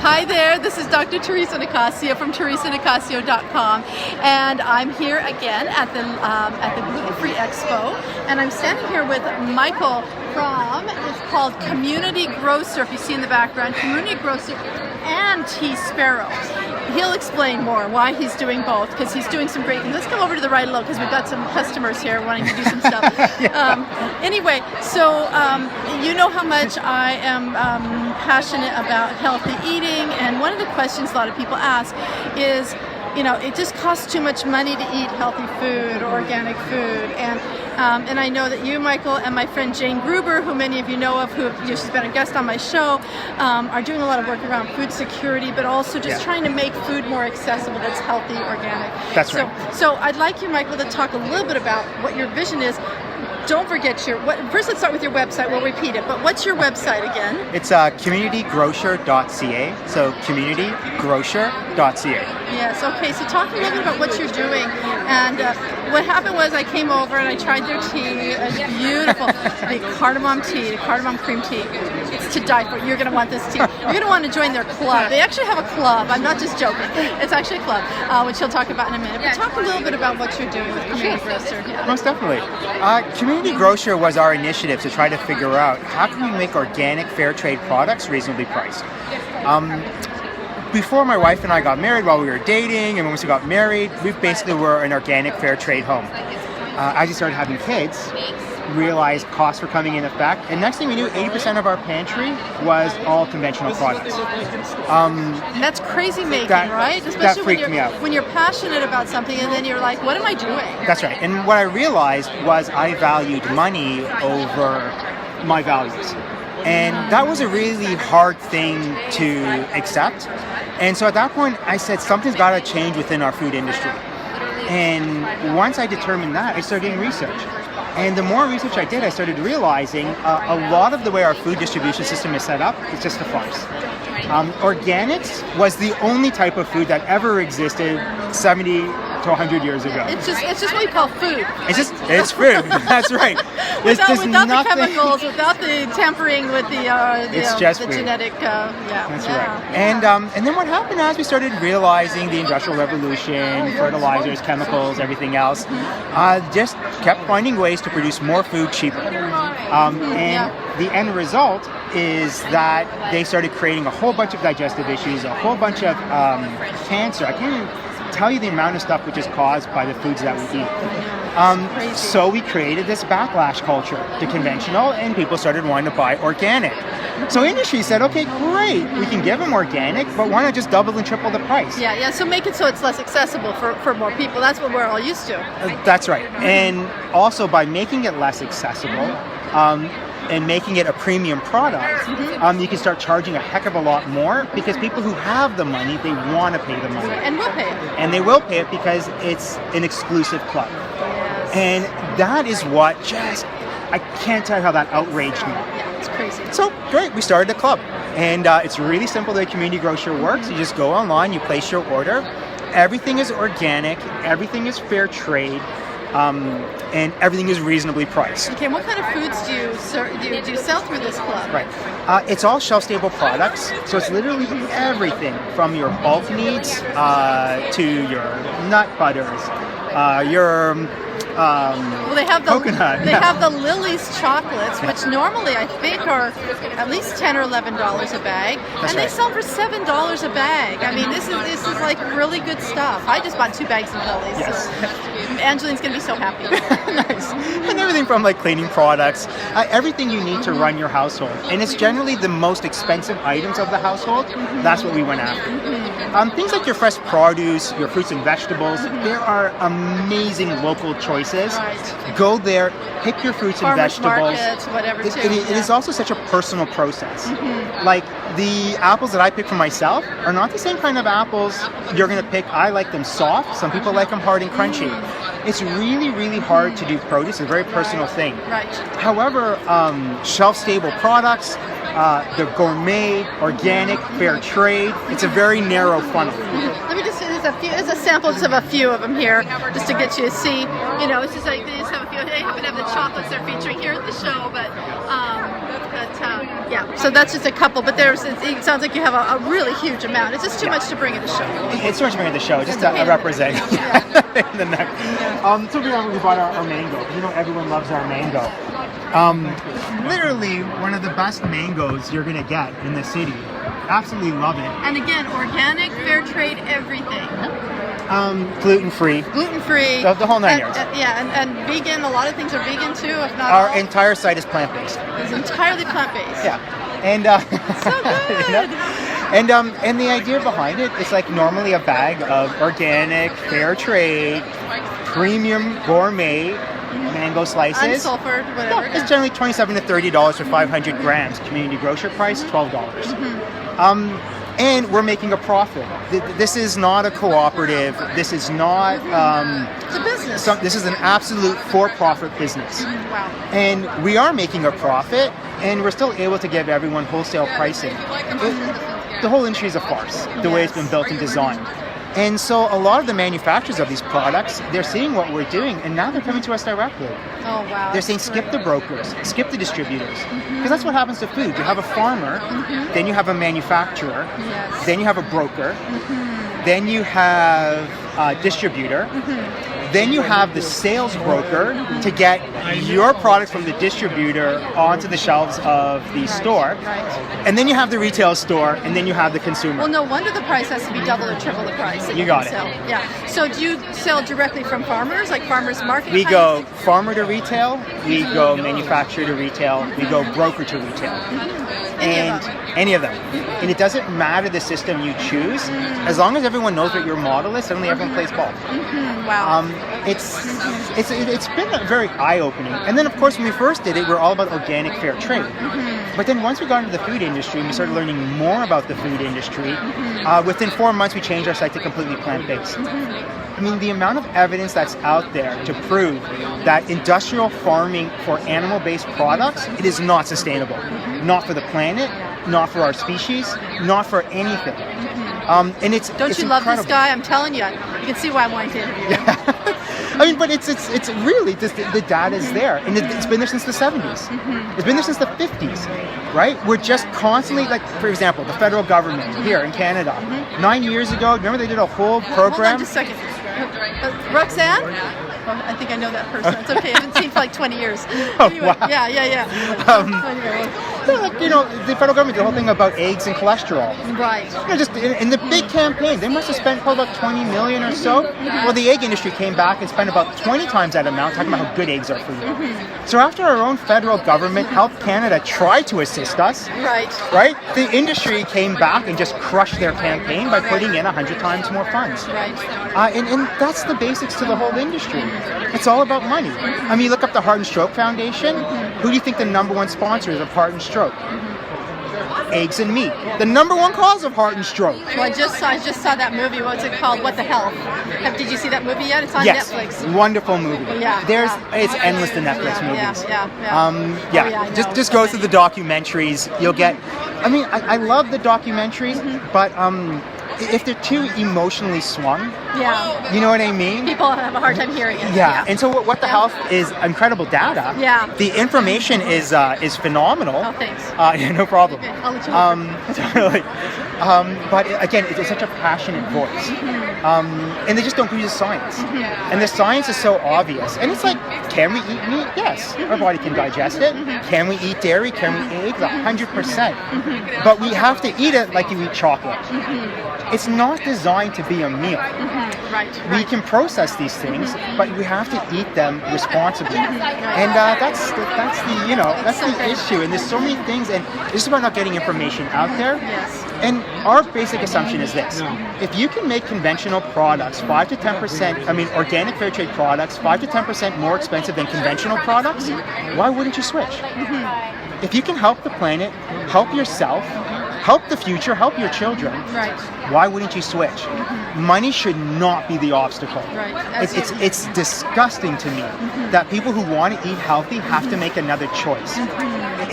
Hi there, this is Dr. Theresa Nicassio from theresanicassio.com, and I'm here again at the Gluten-Free Expo, and I'm standing here with Michael from, it's called Community Grocer, if you see in the background, Community Grocer and Tea Sparrow. He'll explain more why he's doing both, because he's doing some great things. Let's come over to the right a little, because we've got some customers here wanting to do some stuff. Anyway, so you know how much I am passionate about healthy eating, and one of the questions a lot of people ask is, you know, it just costs too much money to eat healthy food or organic food, and I know that you, Michael, and my friend Jane Gruber, who many of you know of, she's been a guest on my show, are doing a lot of work around food security, but also just trying to make food more accessible that's healthy, organic. That's right. So I'd like you, Michael, to talk a little bit about what your vision is. Don't forget first let's start with your website, we'll repeat it, but what's your website again? It's communitygrocer.ca, so communitygrocer.ca. Yes, okay, so talk a little bit about what you're doing, and what happened was I came over and I tried their tea. It's beautiful, the cardamom tea, the cardamom cream tea. It's to die for. You're going to want this tea. You're going to want to join their club. They actually have a club. I'm not just joking. It's actually a club, which he'll talk about in a minute. But talk a little bit about what you're doing with Community Grocer. Yeah. Most definitely. Community Grocer was our initiative to try to figure out how can we make organic, fair trade products reasonably priced. Before my wife and I got married, while we were dating, and once we got married, we basically were an organic, fair trade home. As we started having kids, realized costs were coming in effect, and next thing we knew, 80% of our pantry was all conventional products. That's crazy making, right? Especially that freaked me out. When you're passionate about something and then you're like, what am I doing? That's right. And what I realized was I valued money over my values. And that was a really hard thing to accept. And so at that point, I said, something's got to change within our food industry. And once I determined that, I started doing research. And the more research I did, I started realizing a lot of the way our food distribution system is set up is just a farce. Organics was the only type of food that ever existed 70 to 100 years ago. It's just what we call food. It's food. That's right. Without the chemicals, without the tampering with the genetic. That's right. And then what happened as we started realizing the Industrial Revolution, fertilizers, chemicals, everything else, just kept finding ways to produce more food cheaper. The end result is that they started creating a whole bunch of digestive issues, a whole bunch of cancer. I can't even tell you the amount of stuff which is caused by the foods that we eat. So we created this backlash culture to conventional, and people started wanting to buy organic. So industry said, okay, great, we can give them organic, but why not just double and triple the price? Yeah, so make it so it's less accessible for more people. That's what we're all used to. That's right. And also by making it less accessible, and making it a premium product, you can start charging a heck of a lot more, because people who have the money, they want to pay the money. And will pay it. And they will pay it because it's an exclusive club. Yes. And that is what I can't tell you how that outraged me. Yeah, it's crazy. So, great, we started the club. And it's really simple the way Community Grocer works. You just go online, you place your order. Everything is organic, everything is fair trade. And everything is reasonably priced. Okay, what kind of foods do you sell through this club? Right. It's all shelf-stable products, so it's literally everything from your bulk needs to your nut butters, your well, they have coconut. They have the Lily's chocolates, which normally I think are at least $10 or $11 a bag, and they sell for $7 a bag. I mean, this is like really good stuff. I just bought 2 bags of Lily's. Yes. So Angeline's gonna be so happy. Nice. And everything from like cleaning products, everything you need to run your household, and it's generally the most expensive items of the household. That's what we went after. Things like your fresh produce, your fruits and vegetables. There are amazing local choices. Right. Go there, pick your fruits and vegetables. Markets, whatever. It is also such a personal process. Like the apples that I pick for myself are not the same kind of apples you're going to pick. I like them soft. Some people like them hard and crunchy. It's really, really hard to do produce. It's a very personal thing. Right. However, shelf-stable products, they're gourmet, organic, fair trade. It's a very narrow funnel. Let me just say there's a sample of a few of them here, just to get you to see. You know, it's just like they just have a few. They happen to have the chocolates they're featuring here at the show, but Yeah, so that's just a couple, but it sounds like you have a really huge amount. It's just too much to bring at the show. It's too much to bring at the show, just to represent. So we bought our mango. You know, everyone loves our mango. Literally one of the best mangoes you're going to get in the city. Absolutely love it. And again, organic, fair trade, everything. Gluten-free. Gluten-free. The whole 9 yards. And vegan. A lot of things are vegan too, if not Our all. entire site is plant-based. It's entirely plant-based. Yeah. And So good. you know? And the idea behind it is like normally a bag of organic, fair trade, premium gourmet mango slices. Unsulfured, whatever. It's generally $27 to $30 for 500 grams. Community grocer price, $12. And we're making a profit. This is not a cooperative. This is not. It's a business. This is an absolute for-profit business. Wow. And we are making a profit, and we're still able to give everyone wholesale pricing. The whole industry is a farce, the way it's been built and designed. And so a lot of the manufacturers of these products, they're seeing what we're doing, and now they're coming to us directly. Oh, wow. They're saying skip the brokers, skip the distributors. Because that's what happens to food. You have a farmer, then you have a manufacturer, then you have a broker, then you have a distributor, then you have the sales broker to get your product from the distributor onto the shelves of the store. And then you have the retail store, and then you have the consumer. Well, no wonder the price has to be double or triple the price. You got it. Sell. Yeah. So do you sell directly from farmers, like farmers market? We go farmer to retail, we go manufacturer to retail, we go broker to retail. Any of them. And it doesn't matter the system you choose, as long as everyone knows what your model is, suddenly everyone plays ball. Wow. It's been very eye-opening. And then, of course, when we first did it, we were all about organic fair trade. But then once we got into the food industry and we started learning more about the food industry, within 4 months we changed our site to completely plant-based. I mean, the amount of evidence that's out there to prove that industrial farming for animal-based products, it is not sustainable. Not for the planet, not for our species, not for anything. And it's Don't you love this guy? I'm telling you. You can see why I'm wanting to interview you. I mean, but it's really just the data is there, and it's been there since the 70s. It's been there since the 50s, right? We're just constantly, like, for example, the federal government here in Canada. 9 years ago, remember they did a whole program? Hold on just a second. Roxanne? Oh, I think I know that person. It's okay. I haven't seen for like 20 years. Anyway, wow. Yeah. You know, the federal government did a whole thing about eggs and cholesterol. Right. You know, just in the big campaign, they must have spent probably about 20 million or so. Well, the egg industry came back and spent about 20 times that amount talking about how good eggs are for you. So after our own federal government helped Canada try to assist us, right? The industry came back and just crushed their campaign by putting in 100 times more funds. Right. And that's the basics to the whole industry. It's all about money. I mean, you look up the Heart and Stroke Foundation. Who do you think the number one sponsor is of heart and stroke? Eggs and meat. The number one cause of heart and stroke. Well, I just saw that movie. What's it called? What the Health? Did you see that movie yet? It's on Netflix. Wonderful movie. Yeah. It's endless the Netflix movies. Yeah. Just go through the documentaries. You'll get. I mean, I love the documentaries, but if they're too emotionally swung, you know what I mean? People have a hard time hearing it. Yeah. And so what the health is incredible data. Yeah. The information is phenomenal. Oh, thanks. Yeah, no problem. Okay, I'll let you Totally. But again, it's such a passionate voice. And they just don't use the science. And the science is so obvious. And it's like, can we eat meat? Yes. Our body can digest it. Can we eat dairy? Can we eat eggs? 100%. But we have to eat it like you eat chocolate. It's not designed to be a meal. Right. We can process these things, but we have to eat them responsibly. And that's the issue. And there's so many things, and it's just about not getting information out there. Yes. And our basic assumption is this: if you can make conventional products 5 to 10%, organic fair trade products 5 to 10% more expensive than conventional products, why wouldn't you switch? If you can help the planet, help yourself, help the future, help your children, why wouldn't you switch? Money should not be the obstacle. It's disgusting to me that people who want to eat healthy have to make another choice.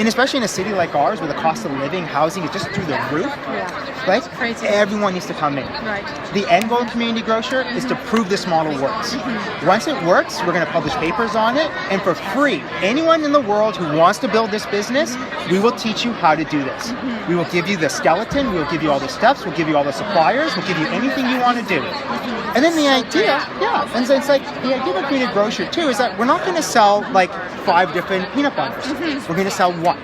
And especially in a city like ours where the cost of living, housing is just through the roof, Yeah. right? Crazy. Everyone needs to come in. Right. The end goal of Community Grocer is to prove this model works. Once it works, we're going to publish papers on it, and for free, anyone in the world who wants to build this business, we will teach you how to do this. We will give you the skeleton, we will give you all the steps, we'll give you all the suppliers, we'll give you anything you want to do. And then the idea, and so it's like the idea of Community Grocer too is that we're not going to sell like 5 different peanut butters. We're going to sell one.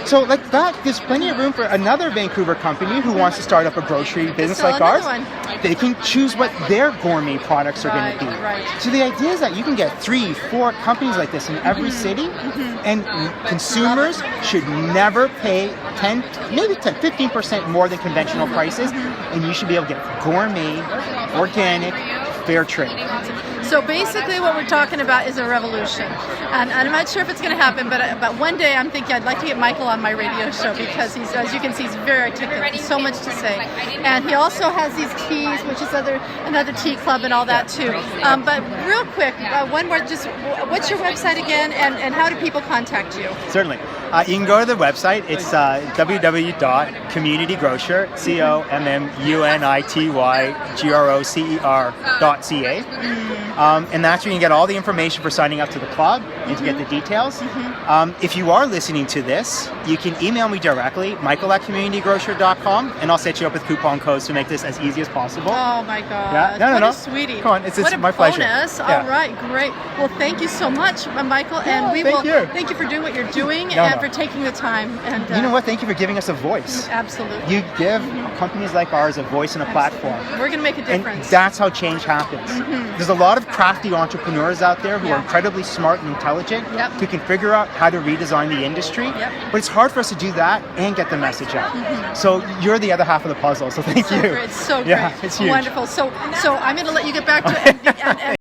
So like that, there's plenty of room for another Vancouver company who wants to start up a grocery business like ours. They can choose what their gourmet products are going to be. Right. So the idea is that you can get 3, 4 companies like this in every city, and consumers should never pay 15% more than conventional prices, and you should be able to get gourmet, organic, fair trade. So basically what we're talking about is a revolution. And I'm not sure if it's going to happen, but one day I'm thinking I'd like to get Michael on my radio show because he's, as you can see, he's very articulate. He's so much to say. And he also has these teas, which is another tea club and all that too. But real quick, one more, just what's your website again, and how do people contact you? Certainly. You can go to the website. It's www.communitygrocer, communitygrocer.ca. And that's where you can get all the information for signing up to the club and to get the details. If you are listening to this, you can email me directly, michael@communitygrocer.com, and I'll set you up with coupon codes to make this as easy as possible. Oh my God. Yeah? No. What a sweetie. Come on, it's my pleasure. Bonus. Yeah. All right, great. Well, thank you so much, Michael. And thank you for doing what you're doing for taking the time. And you know what? Thank you for giving us a voice. Absolutely. You give companies like ours a voice and a platform. We're going to make a difference. And that's how change happens. There's a lot of crafty entrepreneurs out there who are incredibly smart and intelligent, who can figure out how to redesign the industry. But it's hard for us to do that and get the message out. So you're the other half of the puzzle. So thank you. It's so great. Yeah, it's huge. Wonderful. So I'm going to let you get back to it. And